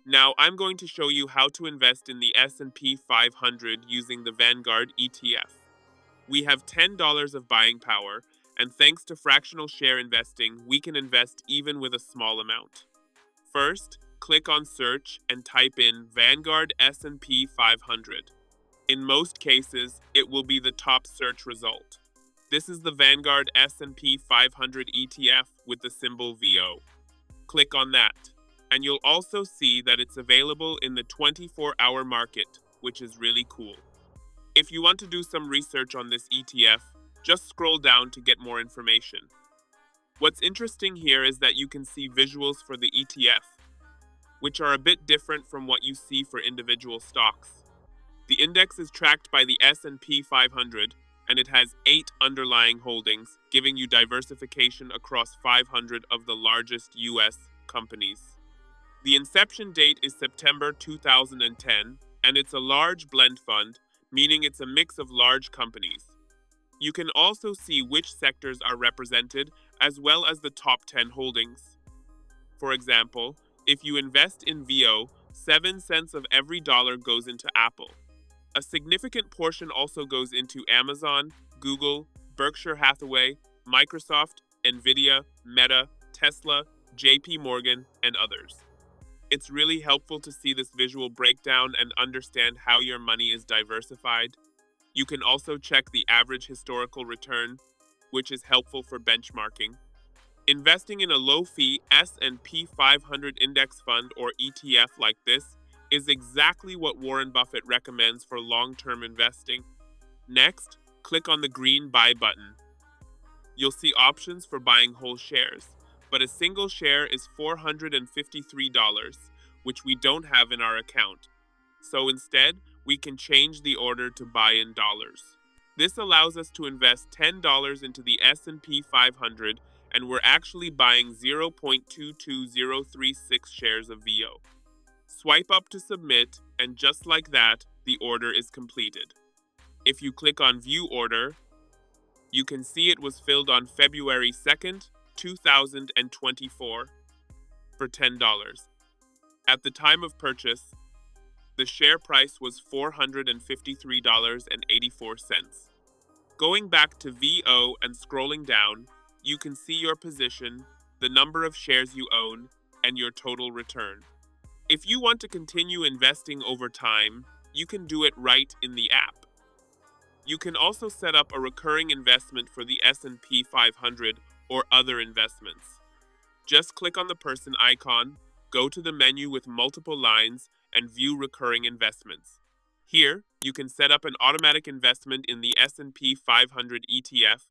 Now, I'm going to show you how to invest in the S&P 500 using the Vanguard ETF. We have $10 of buying power, and thanks to fractional share investing, we can invest even with a small amount. First, click on Search and type in Vanguard S&P 500. In most cases, it will be the top search result. This is the Vanguard S&P 500 ETF with the symbol VO. Click on that, and you'll also see that it's available in the 24-hour market, which is really cool. If you want to do some research on this ETF, just scroll down to get more information. What's interesting here is that you can see visuals for the ETF, which are a bit different from what you see for individual stocks. The index is tracked by the S&P 500, and it has 8 underlying holdings, giving you diversification across 500 of the largest U.S. companies. The inception date is September 2010, and it's a large blend fund, meaning it's a mix of large companies. You can also see which sectors are represented, as well as the top 10 holdings. For example, if you invest in VO, 7 cents of every dollar goes into Apple. A significant portion also goes into Amazon, Google, Berkshire Hathaway, Microsoft, Nvidia, Meta, Tesla, JP Morgan, and others. It's really helpful to see this visual breakdown and understand how your money is diversified. You can also check the average historical return, which is helpful for benchmarking. Investing in a low-fee S&P 500 index fund or ETF like this is exactly what Warren Buffett recommends for long-term investing. Next, click on the green Buy button. You'll see options for buying whole shares, but a single share is $453, which we don't have in our account. So instead, we can change the order to buy in dollars. This allows us to invest $10 into the S&P 500, and we're actually buying 0.22036 shares of VO. Swipe up to submit, and just like that, the order is completed. If you click on View Order, you can see it was filled on February 2nd, 2024 for $10. At the time of purchase, the share price was $453.84. Going back to VO and scrolling down, you can see your position, the number of shares you own, and your total return. If you want to continue investing over time, you can do it right in the app. You can also set up a recurring investment for the S&P 500 or other investments. Just click on the person icon, go to the menu with multiple lines, and view recurring investments. Here, you can set up an automatic investment in the S&P 500 ETF